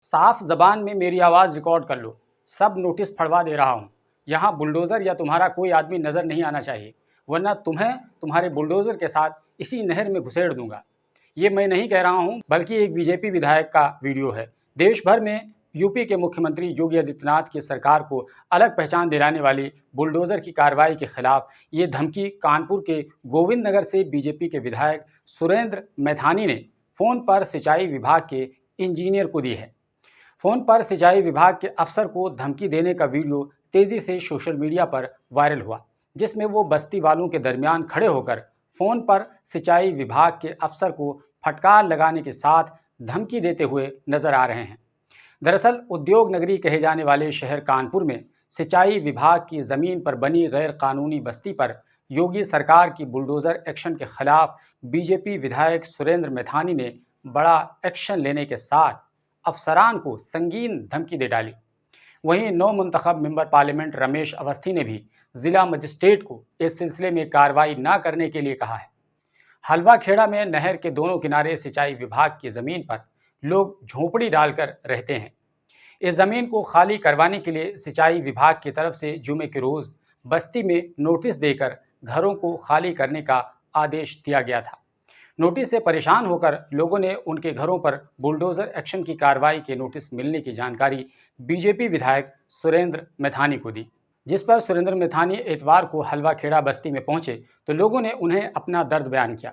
साफ जबान में मेरी आवाज़ रिकॉर्ड कर लो। सब नोटिस फड़वा दे रहा हूँ। यहाँ बुलडोज़र या तुम्हारा कोई आदमी नज़र नहीं आना चाहिए, वरना तुम्हें तुम्हारे बुलडोज़र के साथ इसी नहर में घुसेड़ दूंगा। ये मैं नहीं कह रहा हूँ, बल्कि एक बीजेपी विधायक का वीडियो है। देश भर में यूपी के मुख्यमंत्री योगी आदित्यनाथ की सरकार को अलग पहचान दिलाने वाली बुलडोज़र की कार्रवाई के खिलाफ ये धमकी कानपुर के गोविंद नगर से बीजेपी के विधायक सुरेंद्र मैथानी ने फ़ोन पर सिंचाई विभाग के इंजीनियर को दी है। फ़ोन पर सिंचाई विभाग के अफसर को धमकी देने का वीडियो तेज़ी से सोशल मीडिया पर वायरल हुआ, जिसमें वो बस्ती वालों के दरमियान खड़े होकर फ़ोन पर सिंचाई विभाग के अफसर को फटकार लगाने के साथ धमकी देते हुए नजर आ रहे हैं। दरअसल उद्योग नगरी कहे जाने वाले शहर कानपुर में सिंचाई विभाग की ज़मीन पर बनी गैर कानूनी बस्ती पर योगी सरकार की बुलडोज़र एक्शन के खिलाफ बीजेपी विधायक सुरेंद्र मैथानी ने बड़ा एक्शन लेने के साथ अफसरान को संगीन धमकी दे डाली। वहीं नौ मुंतखब मेंबर पार्लियामेंट रमेश अवस्थी ने भी जिला मजिस्ट्रेट को इस सिलसिले में कार्रवाई न करने के लिए कहा है। हलवा खेड़ा में नहर के दोनों किनारे सिंचाई विभाग की ज़मीन पर लोग झोंपड़ी डालकर रहते हैं। इस ज़मीन को खाली करवाने के लिए सिंचाई विभाग की तरफ से जुमे के रोज़ बस्ती में नोटिस देकर घरों को खाली करने का आदेश दिया गया था। नोटिस से परेशान होकर लोगों ने उनके घरों पर बुलडोज़र एक्शन की कार्रवाई के नोटिस मिलने की जानकारी बीजेपी विधायक सुरेंद्र मैथानी को दी, जिस पर सुरेंद्र मैथानी इतवार को हलवा खेड़ा बस्ती में पहुंचे तो लोगों ने उन्हें अपना दर्द बयान किया।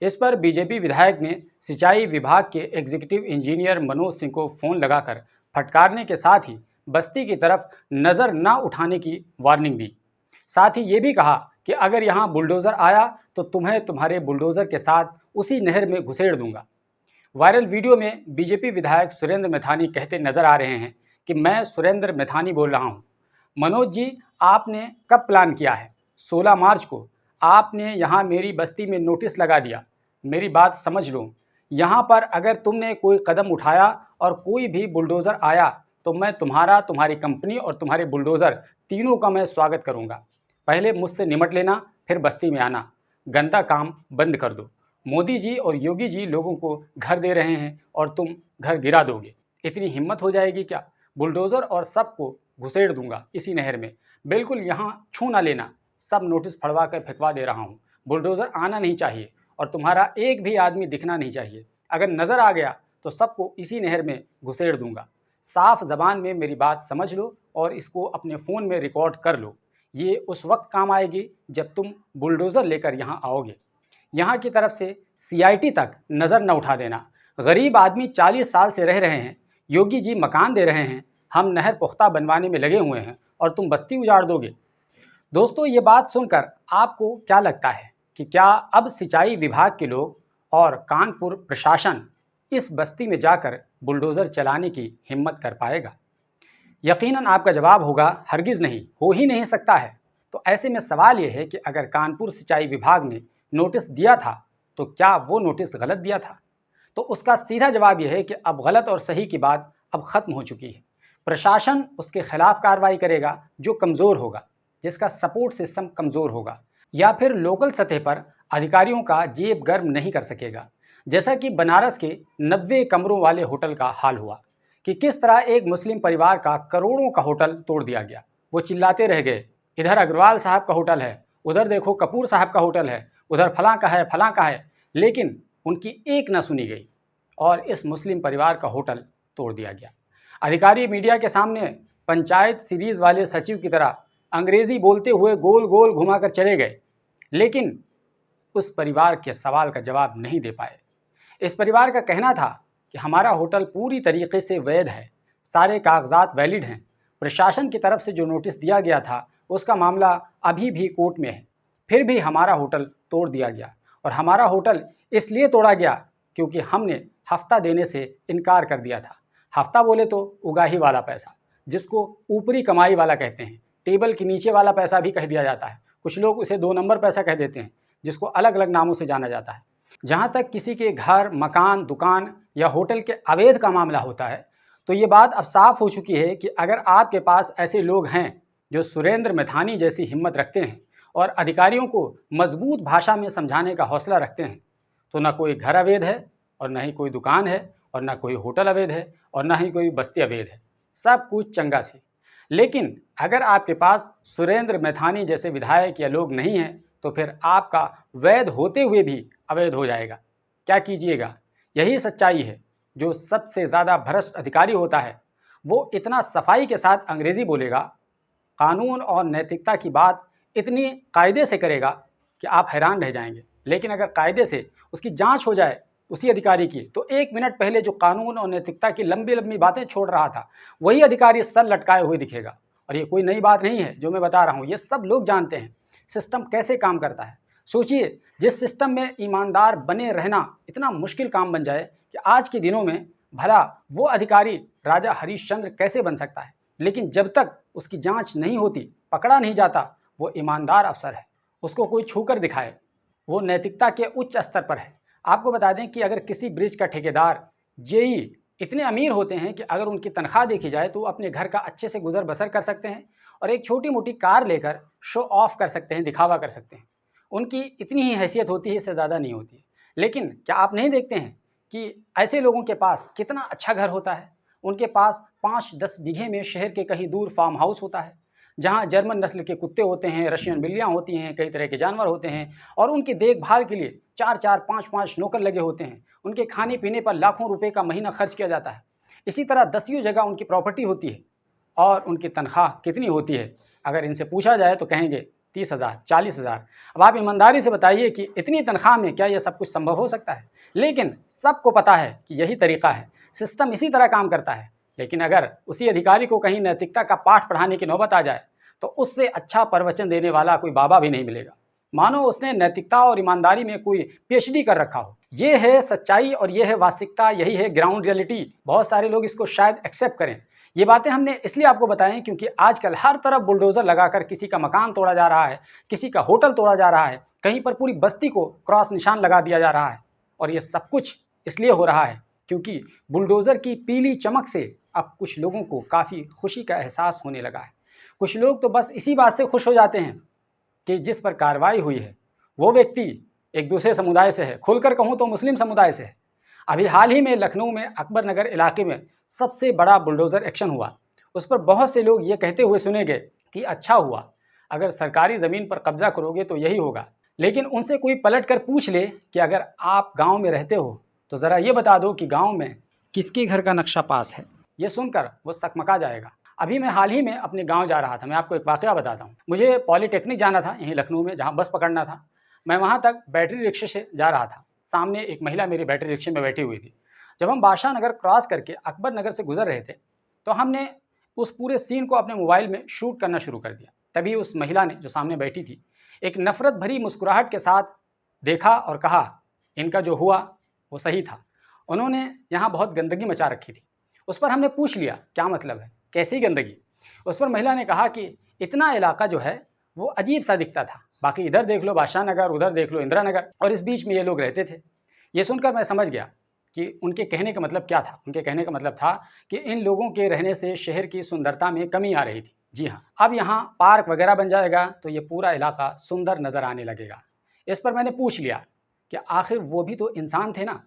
इस पर बीजेपी विधायक ने सिंचाई विभाग के एग्जीक्यूटिव इंजीनियर मनोज सिंह को फ़ोन लगाकर फटकारने के साथ ही बस्ती की तरफ नज़र न उठाने की वार्निंग दी। साथ ही ये भी कहा कि अगर यहाँ बुलडोज़र आया तो तुम्हें तुम्हारे बुलडोज़र के साथ उसी नहर में घुसेड़ दूंगा। वायरल वीडियो में बीजेपी विधायक सुरेंद्र मैथानी कहते नजर आ रहे हैं कि मैं सुरेंद्र मैथानी बोल रहा हूँ। मनोज जी, आपने कब प्लान किया है? 16 मार्च को आपने यहाँ मेरी बस्ती में नोटिस लगा दिया। मेरी बात समझ लो, यहाँ पर अगर तुमने कोई कदम उठाया और कोई भी बुलडोज़र आया तो मैं तुम्हारा, तुम्हारी कंपनी और तुम्हारे बुलडोज़र तीनों का मैं स्वागत करूँगा। पहले मुझसे निमट लेना, फिर बस्ती में आना। गंदा काम बंद कर दो। मोदी जी और योगी जी लोगों को घर दे रहे हैं और तुम घर गिरा दोगे। इतनी हिम्मत हो जाएगी क्या? बुलडोज़र और सबको घुसेड़ दूंगा इसी नहर में। बिल्कुल यहाँ छू ना लेना। सब नोटिस फड़वा कर फेंकवा दे रहा हूँ। बुलडोज़र आना नहीं चाहिए और तुम्हारा एक भी आदमी दिखना नहीं चाहिए। अगर नज़र आ गया तो सबको इसी नहर में घुसेड़ दूंगा। साफ ज़बान में मेरी बात समझ लो और इसको अपने फ़ोन में रिकॉर्ड कर लो। ये उस वक्त काम आएगी जब तुम बुलडोज़र लेकर यहाँ आओगे। यहाँ की तरफ से सीआईटी तक नज़र न उठा देना। गरीब आदमी 40 साल से रह रहे हैं। योगी जी मकान दे रहे हैं, हम नहर पुख्ता बनवाने में लगे हुए हैं और तुम बस्ती उजाड़ दोगे। दोस्तों, ये बात सुनकर आपको क्या लगता है कि क्या अब सिंचाई विभाग के लोग और कानपुर प्रशासन इस बस्ती में जाकर बुलडोज़र चलाने की हिम्मत कर पाएगा? यकीनन आपका जवाब होगा हरगिज़ नहीं, हो ही नहीं सकता है। तो ऐसे में सवाल ये है कि अगर कानपुर सिंचाई विभाग ने नोटिस दिया था तो क्या वो नोटिस गलत दिया था? तो उसका सीधा जवाब यह है कि अब गलत और सही की बात अब ख़त्म हो चुकी है। प्रशासन उसके खिलाफ कार्रवाई करेगा जो कमज़ोर होगा, जिसका सपोर्ट सिस्टम कमज़ोर होगा, या फिर लोकल सतह पर अधिकारियों का जेब गर्म नहीं कर सकेगा। जैसा कि बनारस के 90 कमरों वाले होटल का हाल हुआ कि किस तरह एक मुस्लिम परिवार का करोड़ों का होटल तोड़ दिया गया। वो चिल्लाते रह गए, इधर अग्रवाल साहब का होटल है, उधर देखो कपूर साहब का होटल है, उधर फलां का है, फलां का है, लेकिन उनकी एक न सुनी गई और इस मुस्लिम परिवार का होटल तोड़ दिया गया। अधिकारी मीडिया के सामने पंचायत सीरीज़ वाले सचिव की तरह अंग्रेज़ी बोलते हुए गोल गोल घुमाकर चले गए, लेकिन उस परिवार के सवाल का जवाब नहीं दे पाए। इस परिवार का कहना था कि हमारा होटल पूरी तरीके से वैध है, सारे कागजात वैलिड हैं। प्रशासन की तरफ से जो नोटिस दिया गया था उसका मामला अभी भी कोर्ट में है, फिर भी हमारा होटल तोड़ दिया गया। और हमारा होटल इसलिए तोड़ा गया क्योंकि हमने हफ्ता देने से इनकार कर दिया था। हफ्ता बोले तो उगाही वाला पैसा, जिसको ऊपरी कमाई वाला कहते हैं, टेबल के नीचे वाला पैसा भी कह दिया जाता है। कुछ लोग उसे 2 नंबर पैसा कह देते हैं, जिसको अलग अलग नामों से जाना जाता है। जहाँ तक किसी के घर, मकान, दुकान या होटल के अवैध का मामला होता है तो ये बात अब साफ हो चुकी है कि अगर आपके पास ऐसे लोग हैं जो सुरेंद्र मैथानी जैसी हिम्मत रखते हैं और अधिकारियों को मजबूत भाषा में समझाने का हौसला रखते हैं, तो ना कोई घर अवैध है और ना ही कोई दुकान है और ना कोई होटल अवैध है और ना ही कोई बस्ती अवैध है, सब कुछ चंगा सी। लेकिन अगर आपके पास सुरेंद्र मैथानी जैसे विधायक या लोग नहीं हैं तो फिर आपका वैध होते हुए भी अवैध हो जाएगा। क्या कीजिएगा? यही सच्चाई है। जो सबसे ज़्यादा भ्रष्ट अधिकारी होता है वो इतना सफाई के साथ अंग्रेज़ी बोलेगा, कानून और नैतिकता की बात इतनी कायदे से करेगा कि आप हैरान रह जाएंगे। लेकिन अगर कायदे से उसकी जांच हो जाए उसी अधिकारी की, तो 1 मिनट पहले जो कानून और नैतिकता की लंबी लंबी बातें छोड़ रहा था वही अधिकारी सर लटकाए हुए दिखेगा। और ये कोई नई बात नहीं है जो मैं बता रहा हूँ, ये सब लोग जानते हैं सिस्टम कैसे काम करता है। सोचिए, जिस सिस्टम में ईमानदार बने रहना इतना मुश्किल काम बन जाए कि आज के दिनों में भला वो अधिकारी राजा हरिश्चंद्र कैसे बन सकता है। लेकिन जब तक उसकी जांच नहीं होती, पकड़ा नहीं जाता, वो ईमानदार अफसर है, उसको कोई छूकर दिखाए, वो नैतिकता के उच्च स्तर पर है। आपको बता दें कि अगर किसी ब्रिज का ठेकेदार, जेई इतने अमीर होते हैं कि अगर उनकी तनख्वाह देखी जाए तो वो अपने घर का अच्छे से गुजर बसर कर सकते हैं और एक छोटी मोटी कार लेकर शो ऑफ कर सकते हैं, दिखावा कर सकते हैं। उनकी इतनी ही हैसियत होती है, इससे ज़्यादा नहीं होती है। लेकिन क्या आप नहीं देखते हैं कि ऐसे लोगों के पास कितना अच्छा घर होता है? उनके पास 5-10 बीघे में शहर के कहीं दूर फार्म हाउस होता है, जहाँ जर्मन नस्ल के कुत्ते होते हैं, रशियन बिल्लियाँ होती हैं, कई तरह के जानवर होते हैं और उनकी देखभाल के लिए 4-4, 5-5 नौकर लगे होते हैं। उनके खाने पीने पर लाखों रुपए का महीना खर्च किया जाता है। इसी तरह दसियों जगह उनकी प्रॉपर्टी होती है और उनकी तनख्वाह कितनी होती है? अगर इनसे पूछा जाए तो कहेंगे 30,000, 40,000। अब आप ईमानदारी से बताइए कि इतनी तनख्वाह में क्या यह सब कुछ संभव हो सकता है? लेकिन सबको पता है कि यही तरीका है, सिस्टम इसी तरह काम करता है। लेकिन अगर उसी अधिकारी को कहीं नैतिकता का पाठ पढ़ाने की नौबत आ जाए तो उससे अच्छा प्रवचन देने वाला कोई बाबा भी नहीं मिलेगा, मानो उसने नैतिकता और ईमानदारी में कोई पीएचडी कर रखा हो। ये है सच्चाई और ये है वास्तविकता, यही है ग्राउंड रियलिटी। बहुत सारे लोग इसको शायद एक्सेप्ट करें। ये बातें हमने इसलिए आपको बताएं क्योंकि आजकल हर तरफ बुलडोज़र लगाकर किसी का मकान तोड़ा जा रहा है, किसी का होटल तोड़ा जा रहा है, कहीं पर पूरी बस्ती को क्रॉस निशान लगा दिया जा रहा है। और ये सब कुछ इसलिए हो रहा है क्योंकि बुलडोज़र की पीली चमक से अब कुछ लोगों को काफ़ी खुशी का एहसास होने लगा है। कुछ लोग तो बस इसी बात से खुश हो जाते हैं कि जिस पर कार्रवाई हुई है वो व्यक्ति एक दूसरे समुदाय से है, खुलकर कहूँ तो मुस्लिम समुदाय से है। अभी हाल ही में लखनऊ में अकबर नगर इलाके में सबसे बड़ा बुलडोज़र एक्शन हुआ। उस पर बहुत से लोग ये कहते हुए सुने गए कि अच्छा हुआ, अगर सरकारी ज़मीन पर कब्जा करोगे तो यही होगा। लेकिन उनसे कोई पलट कर पूछ ले कि अगर आप गांव में रहते हो तो ज़रा ये बता दो कि गांव में किसके घर का नक्शा पास है। ये सुनकर वो सकमका जाएगा। अभी मैं हाल ही में अपने गांव जा रहा था। मैं आपको एक वाकया बताता हूँ। मुझे पॉलीटेक्निक जाना था, यहीं लखनऊ में, जहाँ बस पकड़ना था। मैं वहाँ तक बैटरी रिक्शे से जा रहा था। सामने एक महिला मेरी बैटरी रिक्शे में बैठी हुई थी। जब हम बादशाह नगर क्रॉस करके अकबर नगर से गुजर रहे थे तो हमने उस पूरे सीन को अपने मोबाइल में शूट करना शुरू कर दिया। तभी उस महिला ने, जो सामने बैठी थी, एक नफ़रत भरी मुस्कुराहट के साथ देखा और कहा, इनका जो हुआ वो सही था। उन्होंने यहाँ बहुत गंदगी मचा रखी थी। उस पर हमने पूछ लिया क्या मतलब है, कैसी गंदगी? उस पर महिला ने कहा कि इतना इलाका जो है वो अजीब सा दिखता था, बाकी इधर देख लो बादशाह नगर, उधर देख लो इंदिरा नगर, और इस बीच में ये लोग रहते थे। ये सुनकर मैं समझ गया कि उनके कहने का मतलब क्या था। उनके कहने का मतलब था कि इन लोगों के रहने से शहर की सुंदरता में कमी आ रही थी। जी हाँ, अब यहाँ पार्क वगैरह बन जाएगा तो ये पूरा इलाका सुंदर नज़र आने लगेगा। इस पर मैंने पूछ लिया कि आखिर वो भी तो इंसान थे ना।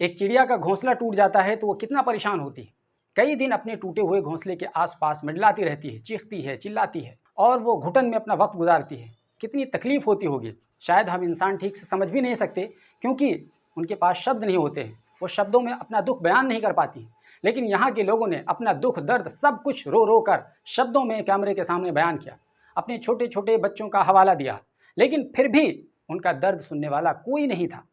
एक चिड़िया का घोंसला टूट जाता है तो वो कितना परेशान होती है, कई दिन अपने टूटे हुए घोंसले के आसपास मंडलाती रहती है, चीखती है, चिल्लाती है और वो घुटन में अपना वक्त गुजारती है। कितनी तकलीफ होती होगी, शायद हम इंसान ठीक से समझ भी नहीं सकते क्योंकि उनके पास शब्द नहीं होते हैं, वो शब्दों में अपना दुख बयान नहीं कर पाती। लेकिन यहाँ के लोगों ने अपना दुख दर्द सब कुछ रो रो कर शब्दों में कैमरे के सामने बयान किया, अपने छोटे छोटे बच्चों का हवाला दिया, लेकिन फिर भी उनका दर्द सुनने वाला कोई नहीं था।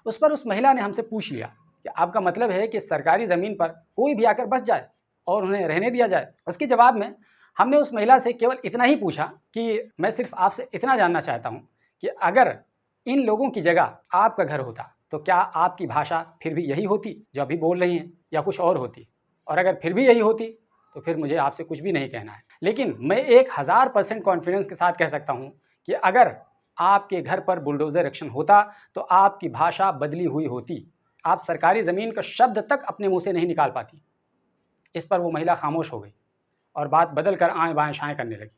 उस पर उस महिला ने हमसे पूछ लिया कि आपका मतलब है कि सरकारी ज़मीन पर कोई भी आकर बस जाए और उन्हें रहने दिया जाए? उसके जवाब में हमने उस महिला से केवल इतना ही पूछा कि मैं सिर्फ आपसे इतना जानना चाहता हूँ कि अगर इन लोगों की जगह आपका घर होता तो क्या आपकी भाषा फिर भी यही होती जो अभी बोल रही हैं या कुछ और होती? और अगर फिर भी यही होती तो फिर मुझे आपसे कुछ भी नहीं कहना है। लेकिन मैं 1000% कॉन्फिडेंस के साथ कह सकता हूँ कि अगर आपके घर पर बुलडोज़र एक्शन होता तो आपकी भाषा बदली हुई होती, आप सरकारी ज़मीन का शब्द तक अपने मुंह से नहीं निकाल पाती। इस पर वो महिला खामोश हो गई और बात बदल कर आएँ बाएँ शाएँ करने लगी।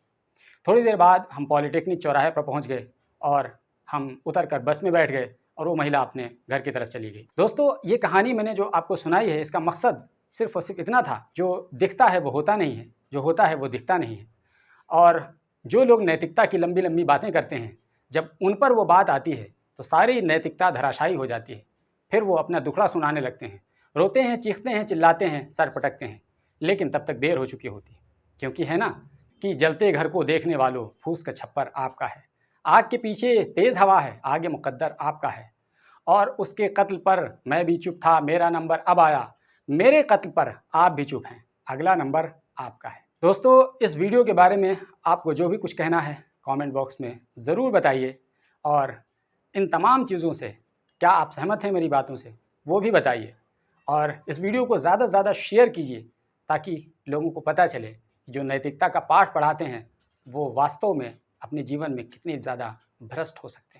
थोड़ी देर बाद हम पॉलीटेक्निक चौराहे पर पहुंच गए और हम उतर कर बस में बैठ गए और वो महिला अपने घर की तरफ चली गई। दोस्तों, ये कहानी मैंने जो आपको सुनाई है, इसका मकसद सिर्फ़ और सिर्फ इतना था, जो दिखता है वो होता नहीं है, जो होता है वो दिखता नहीं है। और जो लोग नैतिकता की लंबी लंबी बातें करते हैं, जब उन पर वो बात आती है तो सारी नैतिकता धराशायी हो जाती है। फिर वो अपना दुखड़ा सुनाने लगते हैं, रोते हैं, चीखते हैं, चिल्लाते हैं, सर पटकते हैं, लेकिन तब तक देर हो चुकी होती है। क्योंकि है ना कि जलते घर को देखने वालों, फूस का छप्पर आपका है। आग के पीछे तेज़ हवा है, आगे मुकद्दर आपका है। और उसके कत्ल पर मैं भी चुप था, मेरा नंबर अब आया, मेरे कत्ल पर आप भी चुप हैं, अगला नंबर आपका है। दोस्तों, इस वीडियो के बारे में आपको जो भी कुछ कहना है कमेंट बॉक्स में ज़रूर बताइए, और इन तमाम चीज़ों से क्या आप सहमत हैं मेरी बातों से, वो भी बताइए। और इस वीडियो को ज़्यादा से ज़्यादा शेयर कीजिए, ताकि लोगों को पता चले कि जो नैतिकता का पाठ पढ़ाते हैं वो वास्तव में अपने जीवन में कितने ज़्यादा भ्रष्ट हो सकते हैं।